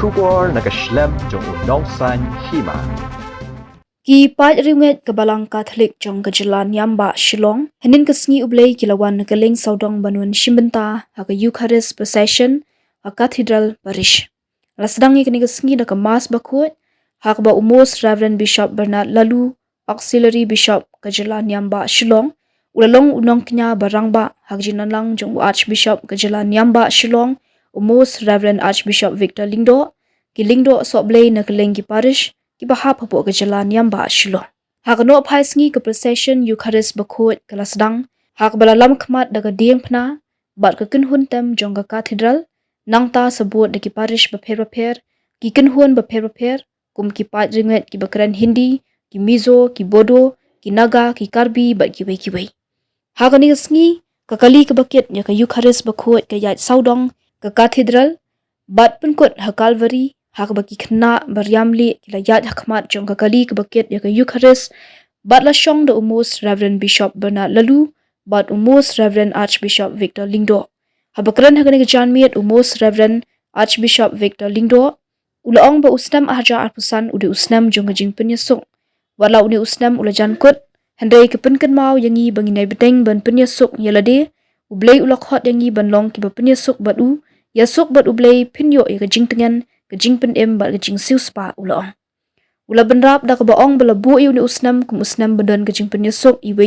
Shubor nakaslem jong unongsan Hima. Ki pat Riewngeit ke Balang Katholik jong kejelan Yamba Shillong, henin kesngi ublei kilawan nekeling saudong banun Shimbenta, haka Eucharist Procession, haka Cathedral Parish. Lasedangi kini kesngi na kemas bakut, haka ba umos Reverend Bishop Bernard Lalu, Auxiliary Bishop kejelan Yamba Shillong, ulalong unong kenya barang ba, haka jinalang jong Archbishop kejelan Yamba Shillong, umos Reverend Archbishop Victor Lingdo, ki Lingdo soblei nekeling ki parish, ki bahap hapo ke jalan Yamba Shillong. Hak no phai sngi ke procession Eucharist bakut ke lasdang, hak balalam khmat daga dieng pna, bat ke kinhun tem jong ke cathedral, nang ta sebut de ki parish bapher, ki kinhun bapher, kum ki pat Riewngeit ki bakran Hindi, ki Mizo, ki Bodo, ki Naga, ki Karbi, bat ki wei. Hak ni sngi ke kali ke bakit ya ke Eucharist bakut ke yat saudong ke cathedral, bat penkut ha Calvary, hak baki kena beriamli kila yat hakmat jong kakali kebakit ya ke Eucharist, bat la syong de umus Reverend Bishop Bernard Lalu, bat umus Reverend Archbishop Victor Lingdo. Habakran hagani kejanmiat umus Reverend Archbishop Victor Lingdo, ulaong ba usnam Hajar arpusan ude usnam jong kejing penyesuk, wala uni usnam ula jankut, hendai kepenken mau yangi banginai bedeng ban penyesuk yalade, ublei ulak hot yangi ban long kiba penyesuk bat u, yasuk bat ublei pinyo ya kejing tengan, kejing pen em bat kejing siu spa ulaong. Ula benrap da kebaong bela bu iu ni usnam kum usnam badan kejing penyesuk iwe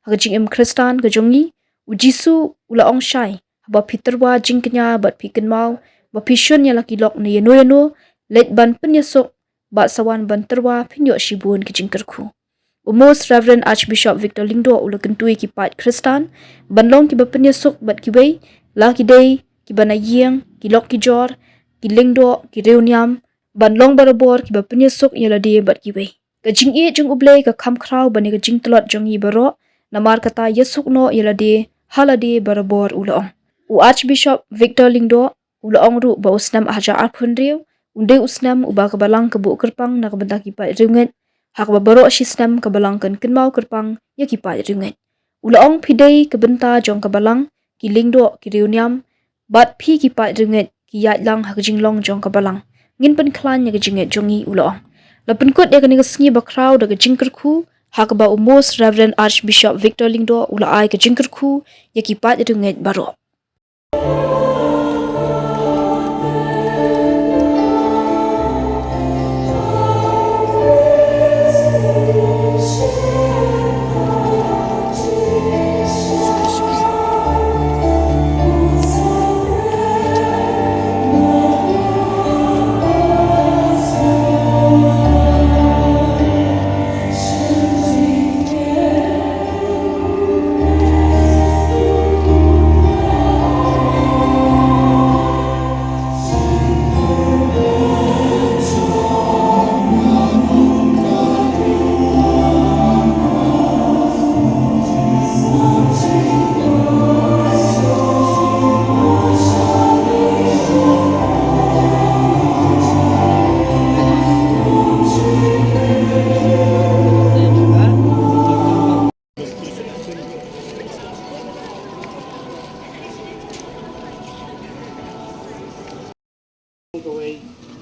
ha kejing em Kristan kejongi ujisu ulaong syai haba piterwa jing kenya bat piken mau ba pishun ya laki lok ne yeno let ban penyesuk bat sawan ban terwa pinyo shibun kejing kerku. Umos Reverend Archbishop Victor Lingdo ula kentui ki pat Kristan banlong ki ba penyesuk bat kiwei laki day ki banayeng ki lok ki jor ki Lingdo, ki Riewngeit, banlong barabor ki ba penyesuk yala dia bat kiwei. Kejing i jeng ublei ka kam kraw bani kejing telot jong i baro, namar kata yesuk no yala dia halade barabor ulaong. U Archbishop Victor Lingdo, ulaong ru ba usnam Hajar arpun riu, unde usnam uba ke Balang kebu kerpang na kebenta ki pat Riewngeit, hak ba baro sisnam ke Balang kan kenmau kerpang ya ki pat Riewngeit. Ulaong pidei kebenta jong ke Balang, ki Lingdo, ki Riewngeit, bat pi ki pat Riewngeit, ki yat lang ha kejing long jong ke Balang. Ngin pen klan ya kejing jongi ulaong. Lapen kut ya keni kesngi bakraw da kejing kerku, ha ba umos Reverend Archbishop Victor Lingdo ula ai kejing kerku ya ki pat Riewngeit baro.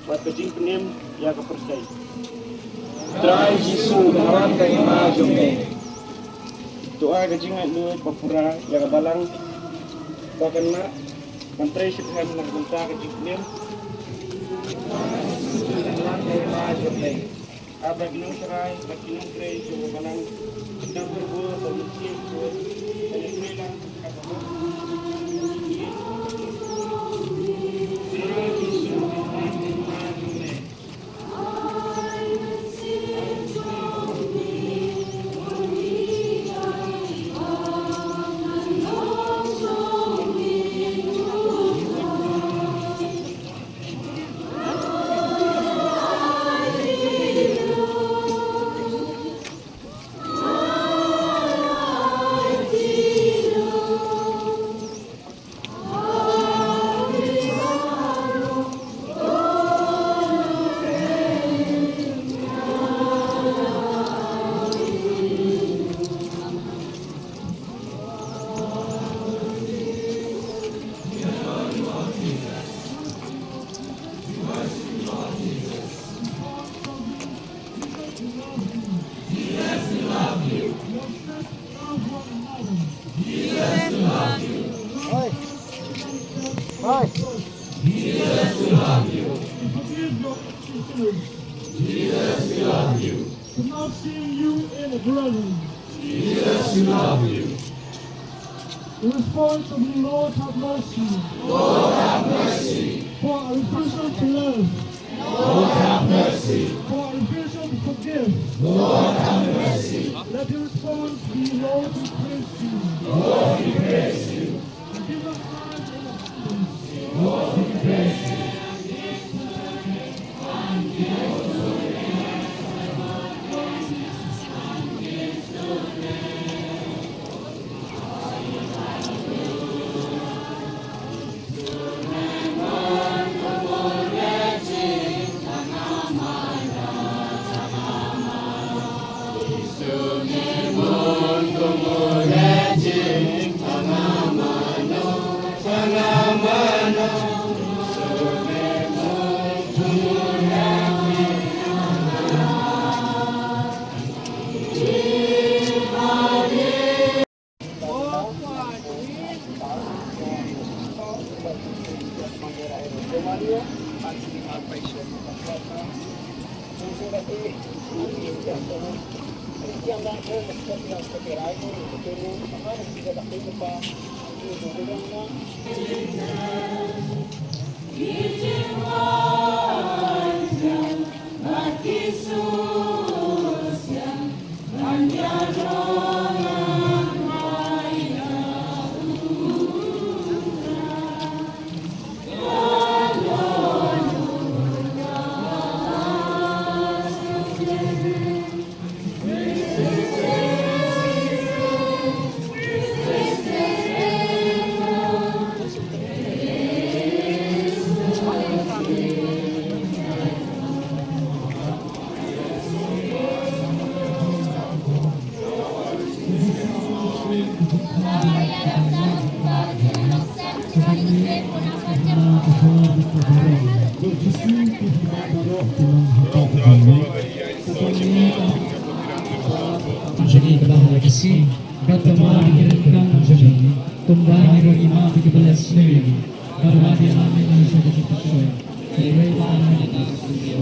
Buat kejing penim ya ke persai. Trai Yesus dalam Hima jomne. Doa kejing lu papura ya ke Balang. Bahkan nak menteri syukuran nak benta kejing penim. Dalam Hima jomne. Abad nung serai, bagi nung serai jom Balang. Sedang berbuat bermusim buat banyak melang apa. And forgive your sinners. For not seeing you in a brethren. The response of the Lord have mercy. For a refusal to love. For a refusal to forgive. Let the response be, Lord, we praise you. And give us heart and abundance. Jadi kebahagiaan kasih kata mari kirimkan jadi kembali bagi mati kebelas sendiri bermati amin yang sudah kita sesuai dari tanah di atas dunia.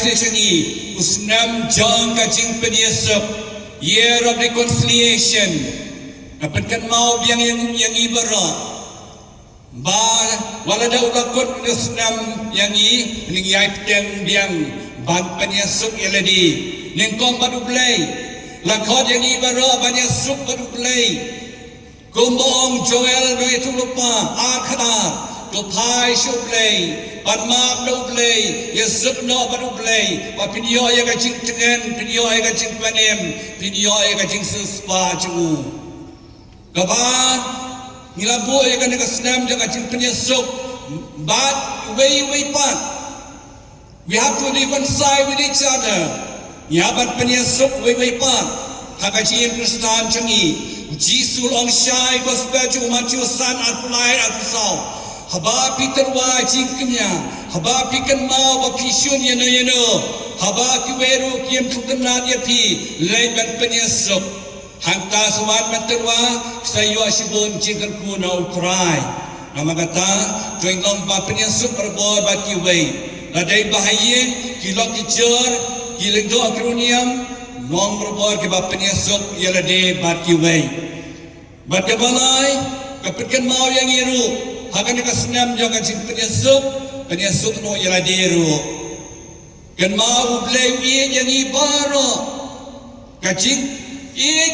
Sessiongi usnam jang kajing peniasap year of reconciliation dapatkan mau yang ibarat ba walada ulakot usnam yang ning yaipten biang ban peniasap yeladi ning kong badublay lakot yang ibarat peniasap badublay kumbong joel do itu lupa akhadar to pai shublay Padma doublay, yesuk no badublay, wa pinyo ya gajing tengen, pinyo ya gajing panem, pinyo ya gajing suspa ju. Kabar, nilabu ya kan senam ja gajing penyesuk, but way pan. We have to reconcile with each other. Ya bat penyesuk way pan. Hagaji Kristan cengi, jisul ong syai gospel ju mancu san atulai atusau. Haba Peter wa jingknya, haba pikan mau ba pisun yeno haba kiweru kiem tukenat ya pi leban penyesuk. Hanta suat materwa sayo asibun jingkan kuna utrai. Nama kata join long ba penyesuk berbor ba kiwei. Ladai bahayin kilok kijer kiling do akronium long berbor ke ba penyesuk ya ladai ba kiwei. Ba kebalai kapitkan mau yang iru. Hakan senam jangan jin penyesuk no yaladero. Kan mau play yang ibaro. Kajing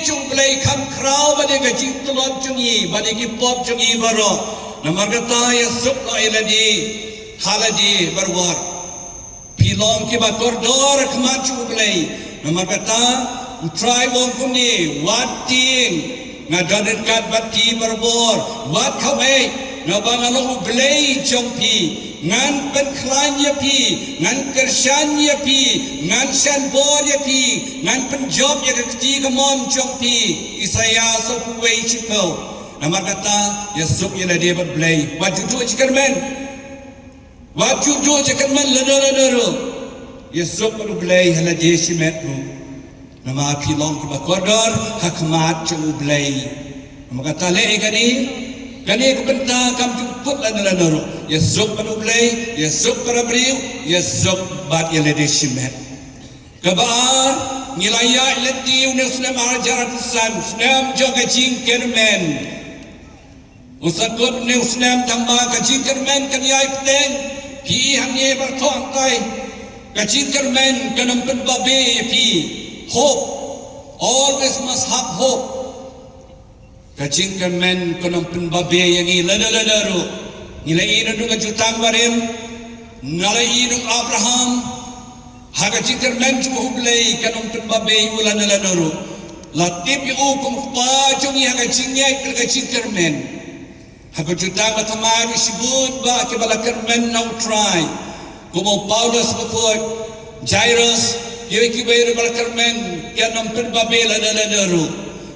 chung play kam kraw bade kajing telot jungi bade ki pop jungi baro. Namar kata yasuk no yaladi haladi barwar. Pilong ki bakordor kemacu play. Namar kata try wong kuni wating ngadaden kat bati barbor wat kawai na bangalo ublay jongpi ngan penklan ya pi, ngan kershan ya pi, ngan shan bor ya pi, ngan penjob ya kecil kemon cong pi, Isaya sopuway chikau. Nama kata ya sup ya dia berblay. Wajud cikarmen, wajud cikarmen leder. Ya sup berblay hala dia simetru. Nama pilong kebakodor hakmat cong blay. Nama kata le kani kebenta kam jemput leder. Ya sup berblay, ya sup beriu, ya sup bat ya dia simet. Kebar nilai leti unislam Hajar pesan, senam jaga cikarmen. Usakut ni usnam tambah kacing kermen kaniai peteng pi hanye bertong kai kacing kermen kanam penbabe pi hope always must have hope kacing kermen kanam penbabe yang iladaru nilai inu kajutang barim nilai inu Abraham hakacing kermen cuma hublai kanam penbabe ulanadaru latip yu kumpa cungi hakacing nyai kacing kermen. Aku juta matamai disebut bah kebala kermen now try. Como Paulus berkata, Jairus, kiri kiri bala kermen yang nampen babel ada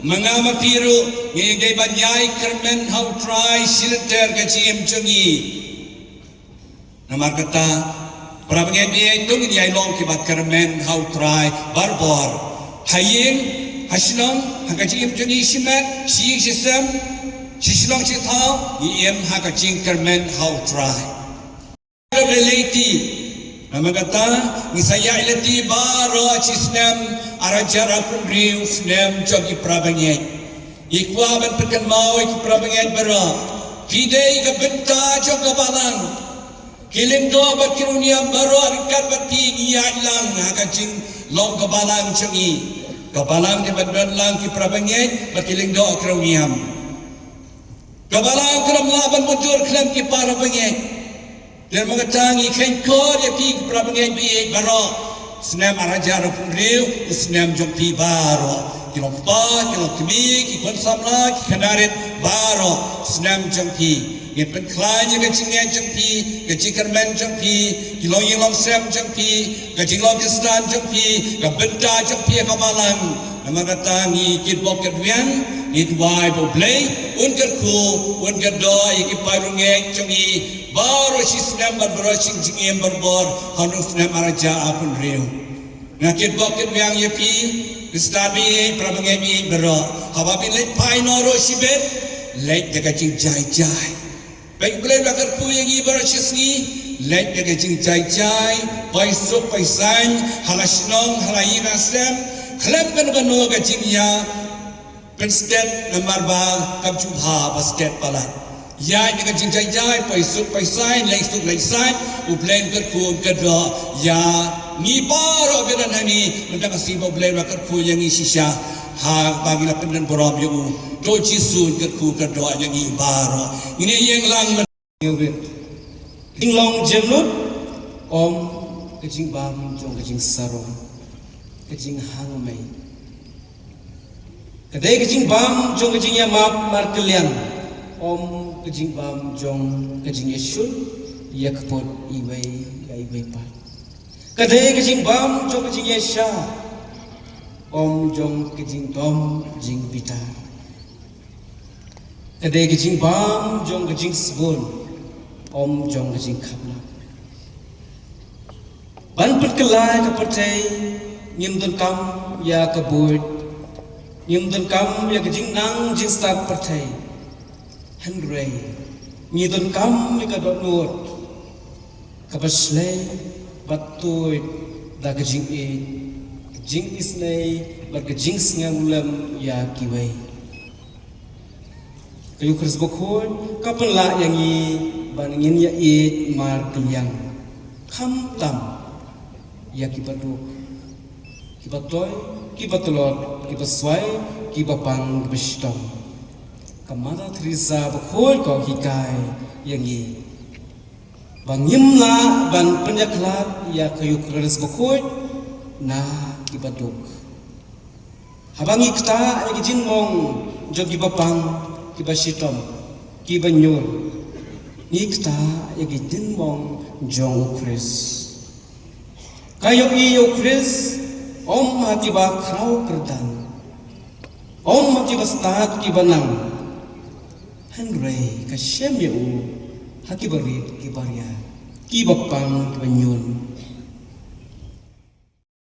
mengama piru ngai banyai kermen how try silter kacim cungi. Nama kata perabangnya dia itu ngai long kebala kermen how try barbor. Hayim hasilong hakacim cungi simat siing sistem. Sisilong citau, iem hakacing kermen how try. Relati, nama kata, nisaya ilati baro cisnem arajara pundriu snem jogi prabangnya. Ikwa ban perken mau ik prabangnya bera. Kidei ke benta jog Balang. Kilim do berkirunia baro arikat berti iya ilang hakacing long ke Balang jogi. Ke Balang di Balang ki prabangnya berkiling do keruniam. Kabalang keram laban muncul kelam ki para bengek. Dan mengetangi kain kor ya pi para bengek biik baro. Senam arajar pun riu, senam jompi baro. Kilong pa, kilong kemi, kikon samla, kikanarit baro. Senam jompi. Yang penklanya kecingnya jompi, kecikermen jompi, kilong yilong sem jompi, kecilong kistan jompi, kabenta jompi kabalang. Nama katangi kitbok kedwian. Nitwai boblay, unkerku, unkerdoy, ikiparungek cungi, baru si senam berbroching cingiem berbor, hanung senam araja apun riu. Ngakit bokit yang yepi, istabi prabangemi bero, hababi let pai noro sibet, let jaga cing jai. Baik boleh bakarku yang ibarat cisni, let jaga cing jai, pai sup pai san, halasnong halayina sem, klem kan bano gacing ya. Penstet nomor bang kabjubha basket palat. Ya dengan jinjai jai paisuk paisain laisuk laisain ublen kerku kedua ya ni baro beran hani mendak asibo ublen kerku yang isisha ha bagilah pendan borom yang do jisun kerku kedua yang i baro ini yang lang ting long jemut om kejing bam jong kejing sarong kejing hangmai. Kadai kejing bam jong kejing ya map markelian om kejing bam jong kejing yesun yakpot iwei pa. Kadai kejing bam jong kejing yesha om jong kejing tom jing pita. Kadai kejing bam jong kejing sebun om jong kejing kapla. Ban perkelai kepercai nyimdun kam ya kebut. Yung don kam ya kejing nang jing start percay hangray ni don kam ya kadot nuot kapaslay batuid da kejing kejing isnay bar kejing singang ulam ya kiway kayu kris bokhon kapala yang i baningin ya mar kelyang kam tam ya kipaduk kipatoy kibatulot kibaswai kibapang kibastom kamada Teresa bakhol ko hikai yangi bangimla ban penyaklat ya kayu keras bakhol na kibaduk habangi kta ya kijin mong jog kibapang kibasitom kibanyur Nikta yagitin mong jong Chris. Kayo iyo Chris, om makiba krau kerdan. Om makiba stat kibanang. Henry kasyem yu hakibarit kibarya. Kibapang kibanyun.